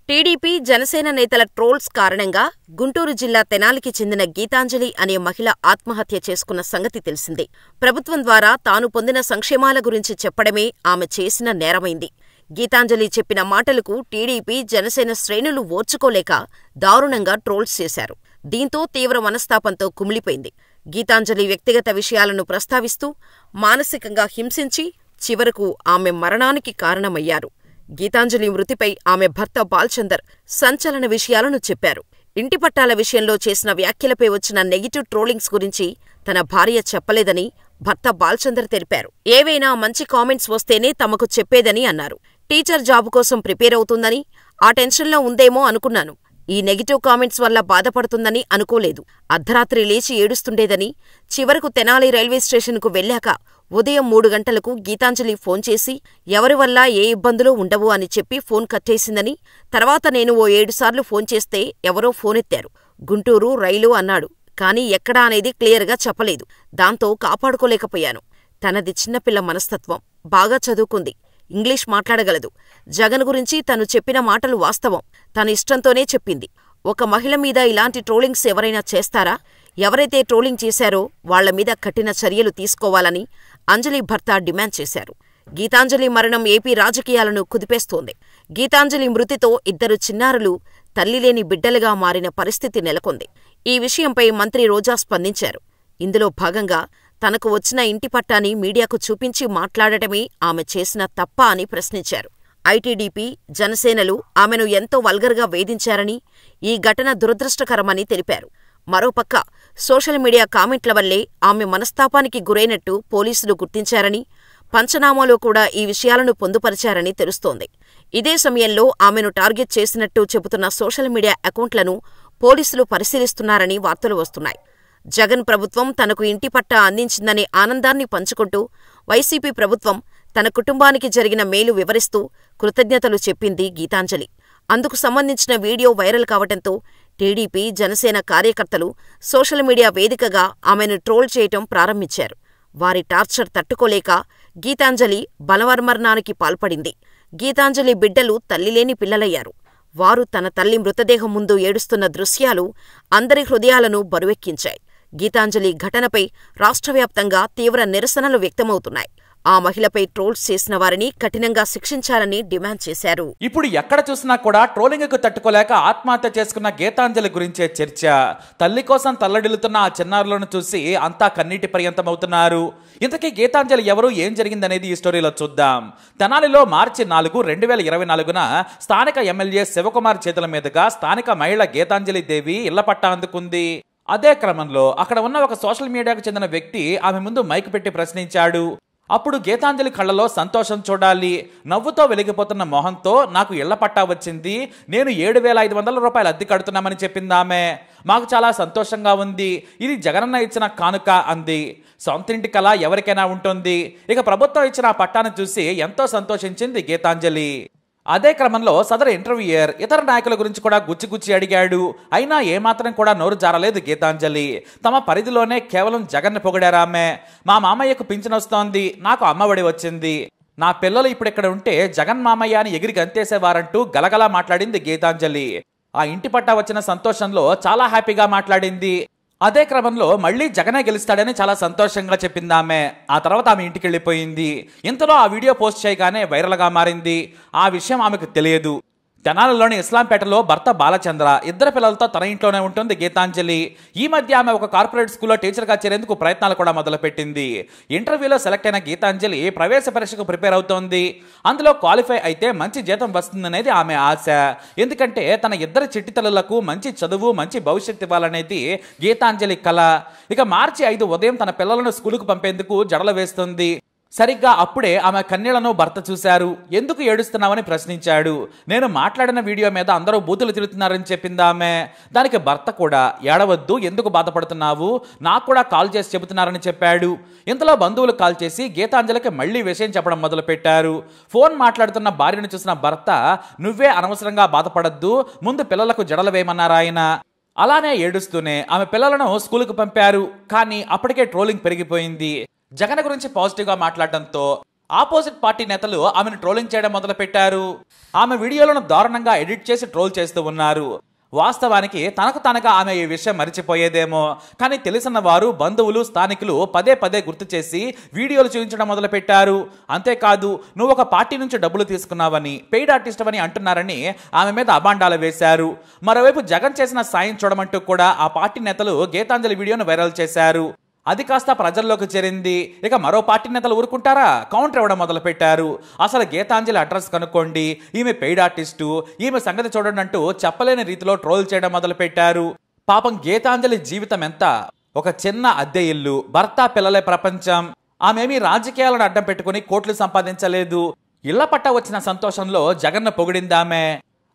TDP, Janasena నేతల trolls కారణంగా గుంటూరు జిల్లా తెనాలికి చెందిన గీతాంజలి అనే మహిళ ఆత్మహత్య చేసుకున్న సంగతి తెలిసిందే. ప్రభుత్వం ద్వారా తాను పొందిన సంక్షేమాల గురించి చెప్పడమే ఆమె చేసిన నేరమైంది. గీతాంజలి చెప్పిన మాటలకు టీడీపీ, జనసేన శ్రేణులు ఓర్చుకోలేక దారుణంగా ట్రోల్స్ చేశారు. దీంతో తీవ్ర మనస్తాపంతో కుమిలిపోయింది. గీతాంజలి వ్యక్తిగత విషయాలను ప్రస్తావిస్తూ మానసికంగా హింసించి చివరకు ఆమె మరణానికి కారణమయ్యారు. గీతాంజలి మృతిపై ఆమె భర్త బాల్చందర్ సంచలన విషయాలను చెప్పారు. ఇంటి పట్టాల విషయంలో చేసిన వ్యాఖ్యలపై వచ్చిన నెగిటివ్ ట్రోలింగ్స్ గురించి తన భార్య చెప్పలేదని భర్త బాల్చందర్ తెలిపారు. ఏవైనా మంచి కామెంట్స్ వస్తేనే తమకు చెప్పేదని అన్నారు. టీచర్ జాబు కోసం ప్రిపేర్ అవుతుందని, ఆ టెన్షన్లో ఉందేమో అనుకున్నాను. ఈ నెగిటివ్ కామెంట్స్ వల్ల బాధపడుతుందని అనుకోలేదు. అర్ధరాత్రి లేచి ఏడుస్తుండేదని, చివరకు తెనాలి రైల్వే స్టేషన్కు వెళ్ళాక ఉదయం 3 గంటలకు గీతాంజలి ఫోన్ చేసి ఎవరి వల్ల ఏ ఇబ్బందులు ఉండవు అని చెప్పి ఫోన్ కట్టేసిందని, తర్వాత నేను ఓ 7 సార్లు ఫోన్ చేస్తే ఎవరో ఫోనెత్తారు. గుంటూరు, రైలు అన్నాడు. కానీ ఎక్కడా అనేది క్లియర్గా చెప్పలేదు. దాంతో కాపాడుకోలేకపోయాను. తనది చిన్నపిల్ల మనస్తత్వం. బాగా చదువుకుంది. ఇంగ్లీష్ మాట్లాడగలదు. జగన్ గురించి తను చెప్పిన మాటలు వాస్తవం. తన ఇష్టంతోనే చెప్పింది. ఒక మహిళ మీద ఇలాంటి ట్రోలింగ్స్ ఎవరైనా చేస్తారా? ఎవరైతే ట్రోలింగ్ చేశారో వాళ్ల మీద కఠిన చర్యలు తీసుకోవాలని అంజలి భర్త డిమాండ్ చేశారు. గీతాంజలి మరణం ఏపీ రాజకీయాలను కుదిపేస్తోంది. గీతాంజలి మృతితో 2 చిన్నారులు తల్లిలేని బిడ్డలుగా మారిన పరిస్థితి నెలకొంది. ఈ విషయంపై మంత్రి రోజా స్పందించారు. ఇందులో భాగంగా తనకు వచ్చిన ఇంటి పట్టాని మీడియాకు చూపించి మాట్లాడటమే ఆమె చేసిన తప్పా అని ప్రశ్నించారు. ఐటీడీపీ, జనసేనలు ఆమెను ఎంతో వల్గర్గా వేధించారని, ఈ ఘటన దురదృష్టకరమని తెలిపారు. మరోపక్క సోషల్ మీడియా కామెంట్ల వల్లే ఆమె మనస్తాపానికి గురైనట్టు పోలీసులు గుర్తించారని, పంచనామాలో కూడా ఈ విషయాలను పొందుపరిచారని తెలుస్తోంది. ఇదే సమయంలో ఆమెను టార్గెట్ చేసినట్టు చెబుతున్న సోషల్ మీడియా అకౌంట్లను పోలీసులు పరిశీలిస్తున్నారని వార్తలు వస్తున్నాయి. జగన్ ప్రభుత్వం తనకు ఇంటి పట్టా అందించిందనే ఆనందాన్ని పంచుకుంటూ వైసీపీ ప్రభుత్వం తన కుటుంబానికి జరిగిన మేలు వివరిస్తూ కృతజ్ఞతలు చెప్పింది గీతాంజలి. అందుకు సంబంధించిన వీడియో వైరల్ కావటంతో టీడీపీ, జనసేన కార్యకర్తలు సోషల్ మీడియా వేదికగా ఆమెను ట్రోల్ చేయటం ప్రారంభించారు. వారి టార్చర్ తట్టుకోలేక గీతాంజలి బలవన్మరణానికి పాల్పడింది. గీతాంజలి బిడ్డలు తల్లిలేని పిల్లలయ్యారు. వారు తన తల్లి మృతదేహం ముందు ఏడుస్తున్న దృశ్యాలు అందరి హృదయాలను బరువెక్కించాయి. గీతాంజలి ఘటనపై రాష్ట్రవ్యాప్తంగా తీవ్ర నిరసనలు వ్యక్తమవుతున్నాయి. ఆ మహిళపై ట్రోల్స్ చేసిన వారిని కఠినంగా శిక్షించాలని డిమాండ్ చేశారు. ఇప్పుడు ఎక్కడ చూసినా కూడా ట్రోలింగ్కు తట్టుకోలేక ఆత్మహత్య చేసుకున్న గీతాంజలి గురించే చర్చ. తల్లి కోసం తల్లడిల్లుతున్న ఆ చిన్నారులను చూసి అంతా కన్నీటి పర్యంతమవుతున్నారు. ఇంతకీ గీతాంజలి ఎవరు, ఏం జరిగిందనేది ఈ స్టోరీలో చూద్దాం. తెనాలిలో మార్చి 4, 2024న స్థానిక ఎమ్మెల్యే శివకుమార్ చేతుల మీదుగా స్థానిక మహిళ గీతాంజలి దేవి ఇళ్ల పట్టా అందుకుంది. అదే క్రమంలో అక్కడ ఉన్న ఒక సోషల్ మీడియాకు చెందిన వ్యక్తి ఆమె ముందు మైక్ పెట్టి ప్రశ్నించాడు. అప్పుడు గీతాంజలి కళ్ళలో సంతోషం చూడాలి. నవ్వుతో వెలిగిపోతున్న మొహంతో నాకు ఇళ్ల పట్టా వచ్చింది, నేను 7,500 రూపాయలు అద్దె కడుతున్నామని చెప్పిందామె. మాకు చాలా సంతోషంగా ఉంది, ఇది జగనన్న ఇచ్చిన కానుక అంది. సొంతింటి కళ ఎవరికైనా ఉంటుంది. ఇక ప్రభుత్వం ఇచ్చిన ఆ పట్టాను చూసి ఎంతో సంతోషించింది గీతాంజలి. అదే క్రమంలో సదరు ఇంటర్వ్యూయర్ ఇతర నాయకుల గురించి కూడా గుచ్చి అడిగాడు. అయినా ఏమాత్రం కూడా నోరు జారలేదు గీతాంజలి. తమ పరిధిలోనే కేవలం జగన్ పొగిడారామె. మా మామయ్యకు పింఛన్ వస్తోంది, నాకు అమ్మఒడి వచ్చింది, నా పిల్లలు ఇప్పుడిక్కడ ఉంటే జగన్ మామయ్య అని ఎగిరి గంతేసేవారంటూ గలగలా మాట్లాడింది గీతాంజలి. ఆ ఇంటి పట్టా వచ్చిన సంతోషంలో చాలా హ్యాపీగా మాట్లాడింది. అదే క్రమంలో మళ్లీ జగనే గెలుస్తాడని చాలా సంతోషంగా చెప్పిందామె. ఆ తర్వాత ఆమె ఇంటికి వెళ్ళిపోయింది. ఇంతలో ఆ వీడియో పోస్ట్ చేయగానే వైరల్గా మారింది. ఆ విషయం ఆమెకు తెలియదు. తెనాలిలోని ఇస్లాంపేటలో భర్త బాలచంద్ర 2 పిల్లలతో తన ఇంట్లోనే ఉంటుంది గీతాంజలి. ఈ మధ్య ఆమె ఒక కార్పొరేట్ స్కూల్లో టీచర్గా చేరేందుకు ప్రయత్నాలు కూడా మొదలుపెట్టింది. ఇంటర్వ్యూలో సెలెక్ట్ అయిన గీతాంజలి ప్రవేశ పరీక్షకు ప్రిపేర్ అవుతోంది. అందులో క్వాలిఫై అయితే మంచి జీతం వస్తుందనేది ఆమె ఆశ. ఎందుకంటే తన 2 చిట్టి తల్లులకు మంచి చదువు, మంచి భవిష్యత్తు ఇవ్వాలనేది గీతాంజలి కల. ఇక మార్చి 5 ఉదయం తన పిల్లలను స్కూలుకు పంపేందుకు జడలు వేస్తుంది. సరిగ్గా అప్పుడే ఆమె కన్నీళ్లను భర్త చూశారు. ఎందుకు ఏడుస్తున్నావని ప్రశ్నించాడు. నేను మాట్లాడిన వీడియో మీద అందరూ బూతులు తిరుగుతున్నారని చెప్పిందామె. దానికి భర్త కూడా ఏడవద్దు, ఎందుకు బాధపడుతున్నావు, నాకు కూడా కాల్ చేసి చెబుతున్నారని చెప్పాడు. ఇంతలో బంధువులు కాల్ చేసి గీతాంజలికి మళ్లీ విషయం చెప్పడం మొదలుపెట్టారు. ఫోన్ మాట్లాడుతున్న భార్యను చూసిన భర్త నువ్వే అనవసరంగా బాధపడద్దు, ముందు పిల్లలకు జడలు వేయమన్నారాయన. అలానే ఏడుస్తూనే ఆమె పిల్లలను స్కూలుకు పంపారు. కానీ అప్పటికే ట్రోలింగ్ పెరిగిపోయింది. జగన్ గురించి పాజిటివ్గా మాట్లాడడంతో ఆపోజిట్ పార్టీ నేతలు ఆమెను ట్రోలింగ్ చేయడం మొదలుపెట్టారు. ఆమె వీడియోలను దారుణంగా ఎడిట్ చేసి ట్రోల్ చేస్తూ ఉన్నారు. వాస్తవానికి తనకు తనగా ఆమె ఈ విషయం మరిచిపోయేదేమో, కానీ తెలిసిన వారు, బంధువులు, స్థానికులు పదే పదే గుర్తు చేసి వీడియోలు చూపించడం మొదలుపెట్టారు. అంతేకాదు, నువ్వు ఒక పార్టీ నుంచి డబ్బులు తీసుకున్నావని, పెయిడ్ ఆర్టిస్ట్ అని అంటున్నారని ఆమె మీద అబాండాలు వేశారు. మరోవైపు జగన్ చేసిన సాయం చూడమంటూ కూడా ఆ పార్టీ నేతలు గీతాంజలి వీడియోను వైరల్ చేశారు. అది కాస్త ప్రజల్లోకి చేరింది. ఇక మరో పార్టీ నేతలు ఊరుకుంటారా, కౌంటర్ ఇవ్వడం మొదలుపెట్టారు. అసలు గీతాంజలి అడ్రస్ కనుక్కోండి, ఈమె పెయిడ్ ఆర్టిస్టు, ఈమె సంగతి చూడండి అంటూ చెప్పలేని రీతిలో ట్రోల్ చేయడం మొదలుపెట్టారు. పాపం గీతాంజలి జీవితం ఎంత, ఒక చిన్న అద్దె ఇల్లు, భర్త, పిల్లలే ప్రపంచం. ఆమెమీ రాజకీయాలను అడ్డం పెట్టుకుని కోట్లు సంపాదించలేదు. ఇళ్ల పట్ట వచ్చిన సంతోషంలో జగన్ను పొగిడిందామె.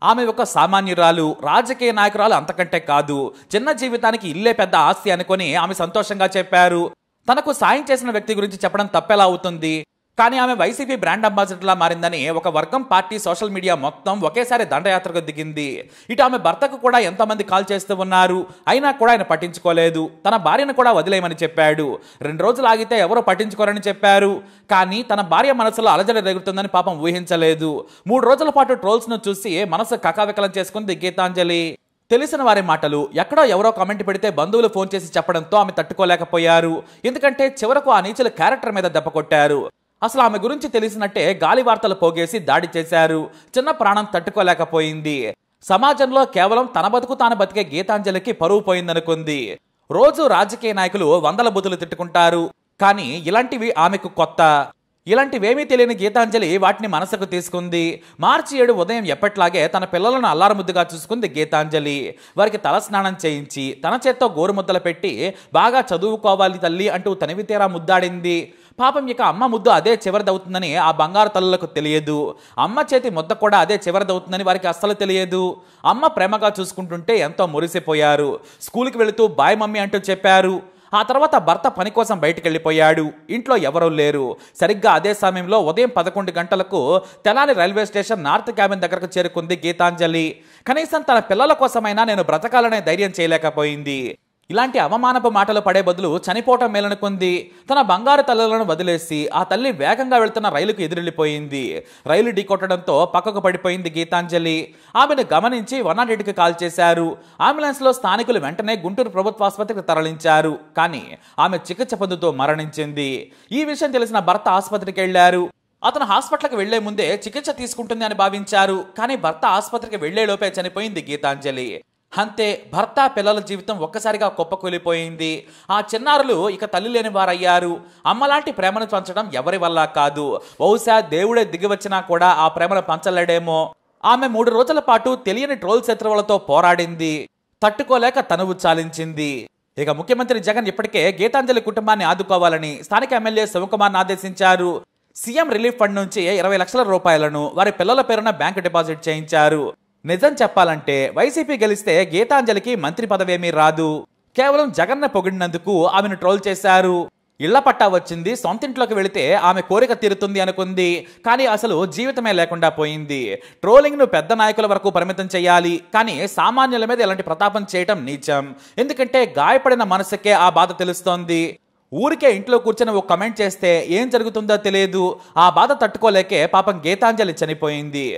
ఆమె ఒక సామాన్యురాలు, రాజకీయ నాయకురాలు అంతకంటే కాదు. చిన్న జీవితానికి ఇల్లే పెద్ద ఆస్తి అనుకొని ఆమె సంతోషంగా చెప్పారు. తనకు సాయం చేసిన వ్యక్తి గురించి చెప్పడం తప్పెలా అవుతుంది? కానీ ఆమె వైసీపీ బ్రాండ్ అంబాసిడర్లా మారిందని ఒక వర్గం, పార్టీ, సోషల్ మీడియా మొత్తం ఒకేసారి దండయాత్రకు దిగింది. ఇటు ఆమె భర్తకు కూడా ఎంతోమంది కాల్ చేస్తూ ఉన్నారు. అయినా కూడా ఆయన పట్టించుకోలేదు. తన భార్యను కూడా వదిలేయమని చెప్పాడు. 2 రోజులు ఆగితే ఎవరో పట్టించుకోరని చెప్పారు. కానీ తన భార్య మనసులో అలజడి రేగుతుందని పాపం ఊహించలేదు. 3 రోజుల పాటు ట్రోల్స్ ను చూసి మనసు కకావికలం చేసుకుంది గీతాంజలి. తెలిసిన వారి మాటలు, ఎక్కడో ఎవరో కామెంట్ పెడితే బంధువులు ఫోన్ చేసి చెప్పడంతో ఆమె తట్టుకోలేకపోయారు. ఎందుకంటే చివరకు ఆ నీచుల క్యారెక్టర్ మీద దెబ్బ కొట్టారు. అసలు ఆమె గురించి తెలిసినట్టే గాలి వార్తలు పోగేసి దాడి చేశారు. చిన్న ప్రాణం తట్టుకోలేకపోయింది. సమాజంలో కేవలం తన బతుకు తాను బతికే గీతాంజలికి పరువు పోయిందనుకుంది. రోజు రాజకీయ నాయకులు వందల బుతులు తిట్టుకుంటారు, కానీ ఇలాంటివి ఆమెకు కొత్త. ఇలాంటివేమీ తెలియని గీతాంజలి వాటిని మనసుకు తీసుకుంది. మార్చి 7 ఉదయం ఎప్పట్లాగే తన పిల్లలను అల్లారముద్దుగా చూసుకుంది గీతాంజలి. వారికి తలస్నానం చేయించి తన చేత్తో గోరుముద్దలు పెట్టి బాగా చదువుకోవాలి తల్లి అంటూ తనివి తీరా ముద్దాడింది. పాపం ఇక అమ్మ ముద్దు అదే చివరిదవుతుందని ఆ బంగారు తల్లులకు తెలియదు. అమ్మ చేతి ముద్ద కూడా అదే చివరిదవుతుందని వారికి అస్సలు తెలియదు. అమ్మ ప్రేమగా చూసుకుంటుంటే ఎంతో మురిసిపోయారు. స్కూల్కి వెళుతూ బాయ్ మమ్మీ అంటూ చెప్పారు. ఆ తర్వాత భర్త పని కోసం బయటికి వెళ్ళిపోయాడు. ఇంట్లో ఎవరూ లేరు. సరిగ్గా అదే సమయంలో ఉదయం 11 గంటలకు Tenali railway station north cabin దగ్గరకు చేరుకుంది గీతాంజలి. కనీసం తన పిల్లల కోసమైనా నేను బ్రతకాలనే ధైర్యం చేయలేకపోయింది. ఇలాంటి అవమానపు మాటలు పడే బదులు చనిపోవటం మేలనుకుంది. తన బంగారు తల్లులను వదిలేసి ఆ తల్లి వేగంగా వెళ్తున్న రైలుకు ఎదురెళ్లిపోయింది. రైలు ఢీకొట్టడంతో పక్కకు పడిపోయింది గీతాంజలి. ఆమెను గమనించి 108కి కాల్ చేశారు. అంబులెన్స్ లో స్థానికులు వెంటనే గుంటూరు ప్రభుత్వాసుపత్రికి తరలించారు. కానీ ఆమె చికిత్స పొందుతూ మరణించింది. ఈ విషయం తెలిసిన భర్త ఆసుపత్రికి వెళ్లారు. అతను హాస్పిటల్కి వెళ్లే ముందే చికిత్స తీసుకుంటుంది అని భావించారు. కానీ భర్త ఆసుపత్రికి వెళ్లేలోపే చనిపోయింది గీతాంజలి. అంతే, భర్త, పిల్లల జీవితం ఒక్కసారిగా కుప్పకూలిపోయింది. ఆ చిన్నారులు ఇక తల్లి లేని వారయ్యారు. అమ్మలాంటి ప్రేమను పంచడం ఎవరి వల్ల కాదు. బహుశా దేవుడే దిగివచ్చినా కూడా ఆ ప్రేమను పంచలేడేమో. ఆమె 3 రోజుల పాటు తెలియని ట్రోల్ శత్రువులతో పోరాడింది. తట్టుకోలేక తనువు చాలించింది. ఇక ముఖ్యమంత్రి జగన్ ఇప్పటికే గీతాంజలి కుటుంబాన్ని ఆదుకోవాలని స్థానిక ఎమ్మెల్యే శివకుమార్ను ఆదేశించారు. సీఎం రిలీఫ్ ఫండ్ నుంచి 20 లక్షల రూపాయలను వారి పిల్లల పేరున బ్యాంకు డిపాజిట్ చేయించారు. నిజం చెప్పాలంటే వైసీపీ గెలిస్తే గీతాంజలికి మంత్రి పదవేమీ రాదు. కేవలం జగన్ను పొగిడినందుకు ఆమెను ట్రోల్ చేశారు. ఇళ్ల పట్టా వచ్చింది, సొంతింట్లోకి వెళితే ఆమె కోరిక తీరుతుంది అనుకుంది. కానీ అసలు జీవితమే లేకుండా పోయింది. ట్రోలింగ్ ను పెద్ద నాయకుల వరకు పరిమితం చేయాలి, కానీ సామాన్యుల మీద ఇలాంటి ప్రతాపం చేయటం నీచం. ఎందుకంటే గాయపడిన మనసుకే ఆ బాధ తెలుస్తోంది. ఊరికే ఇంట్లో కూర్చొని ఒక కమెంట్ చేస్తే ఏం జరుగుతుందో తెలియదు. ఆ బాధ తట్టుకోలేకే పాపం గీతాంజలి చనిపోయింది.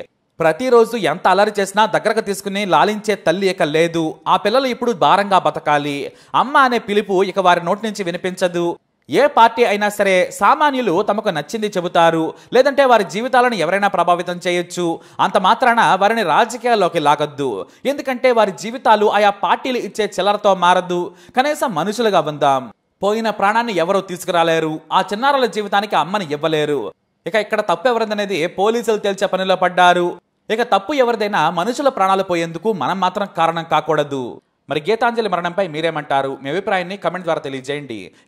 ప్రతిరోజు ఎంత అలరి చేసినా దగ్గరకు తీసుకుని లాలించే తల్లి ఇక లేదు. ఆ పిల్లలు ఇప్పుడు భారంగా బతకాలి. అమ్మ అనే పిలుపు ఇక వారి నోటి నుంచి వినిపించదు. ఏ పార్టీ అయినా సరే సామాన్యులు తమకు నచ్చింది చెబుతారు, లేదంటే వారి జీవితాలను ఎవరైనా ప్రభావితం చేయొచ్చు. అంత మాత్రాన వారిని రాజకీయాల్లోకి లాగొద్దు. ఎందుకంటే వారి జీవితాలు ఆయా పార్టీలు ఇచ్చే చిల్లరతో మారదు. కనీసం మనుషులుగా ఉందాం. పోయిన ప్రాణాన్ని ఎవరూ తీసుకురాలేరు. ఆ చిన్నారుల జీవితానికి అమ్మని ఇవ్వలేరు. ఇక ఇక్కడ తప్పు ఎవరిదనేది పోలీసులు తేల్చే పనిలో పడ్డారు. ఇక తప్పు ఎవరిదైనా మనుషుల ప్రాణాలు పోయేందుకు మనం మాత్రం కారణం కాకూడదు. మరి గీతాంజలి మరణంపై మీరేమంటారు? మీ అభిప్రాయాన్ని కమెంట్ ద్వారా తెలియజేయండి.